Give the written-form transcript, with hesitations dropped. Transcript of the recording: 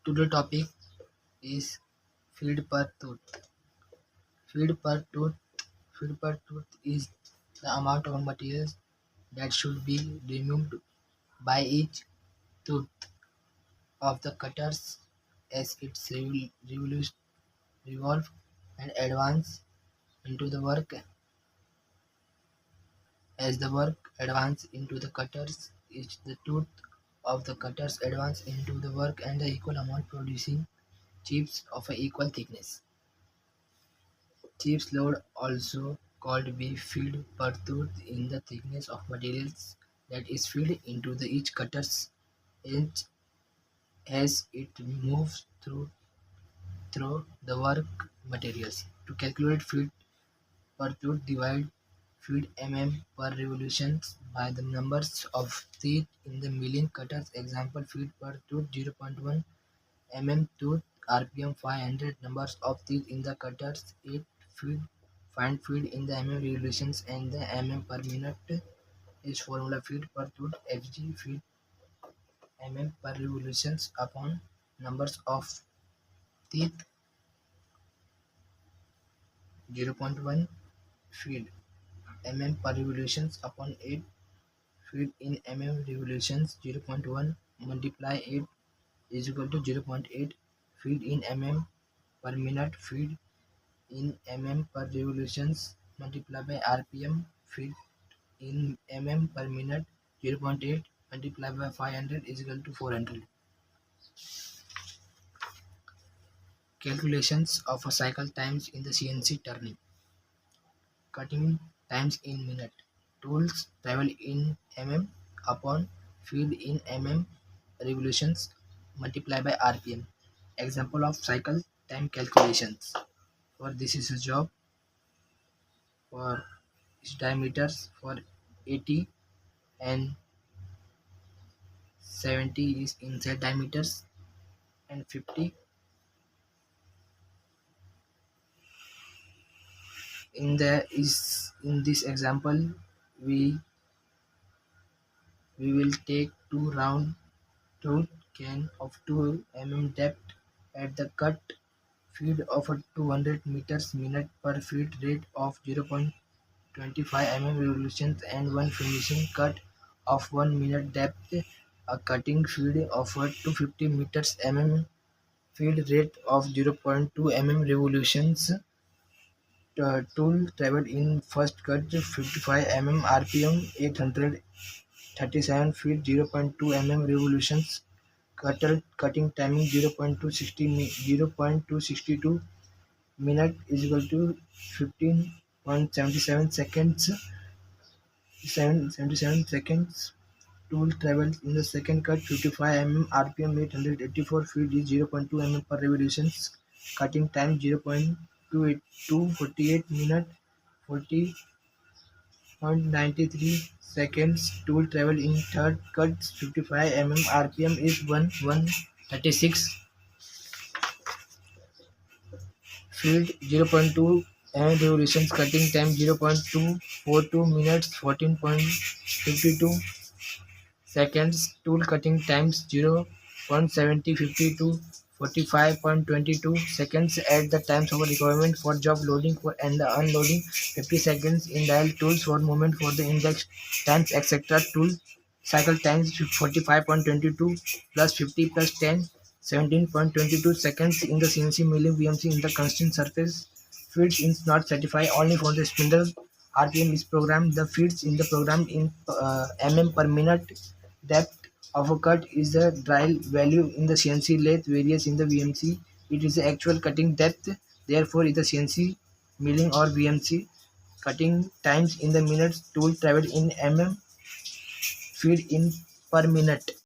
Today topic is feed per tooth. Feed per tooth. Feed per tooth is the amount of materials that should be removed by each tooth of the cutters as its revolve and advance into the work. As the work advance into the cutters, each the tooth of the cutters advance into the work and the equal amount producing chips of a equal thickness. Chips load, also called be feed per tooth in the thickness of materials that is fed into the each cutter's edge as it moves through the work materials. To calculate feed per tooth, divide feed per revolutions by the numbers of teeth in the milling cutters. Example, feed per tooth 0.1 tooth, RPM 500, numbers of teeth in the cutters 8, feed. Find feed in the revolutions and the per minute is formula feed per tooth Fg, feed per revolutions upon numbers of teeth 0.1, feed per revolutions upon 8, feed in revolutions 0.1 multiply 8 is equal to 0.8, feed in per minute, feed in per revolutions multiplied by RPM, feet in per minute 0.8 multiplied by 500 is equal to 400. Calculations of a cycle times in the CNC turning. Cutting times in minute. Tools travel in upon feed in revolutions multiplied by RPM. Example of cycle time calculations. For this is a job for diameters for 80 and 70 is inside diameters and 50 in this example we will take two round tooth can of 2 depth at the cut feed of a 200 meters minute per feet rate of 0.25 revolutions and one finishing cut of 1 minute depth, a cutting feed of a 250 meters feed rate of 0.2 revolutions. Tool travel in first cut 55 RPM 837 feet 0.2 revolutions. Cutting timing 0.262 minute is equal to 15.77 seconds. 77 seconds. Tool travels in the second cut 55 RPM 884 feet is 0.2 per revolutions. Cutting time 0.248 minute 40.93 seconds. Tool travel in third cut 55 RPM is 136 feet 0.2 revolutions. Cutting time 0.242 minutes 14.52 seconds. Tool cutting times 0.7050 to 45.22 seconds at the times of requirement for job loading and the unloading 50 seconds in dial tools for movement for the index times etc. Tool cycle times 45.22 plus 50 plus 10 17.22 seconds in the CNC milling VMC in the constant surface. Feeds is not certified only for the spindle. RPM is programmed. The feeds in the program in per minute. Depth of a cut is the dial value in the CNC lathe varies in the VMC. It is the actual cutting depth. Therefore, is the CNC milling or VMC cutting times in the minutes. Tool travel in feed in per minute.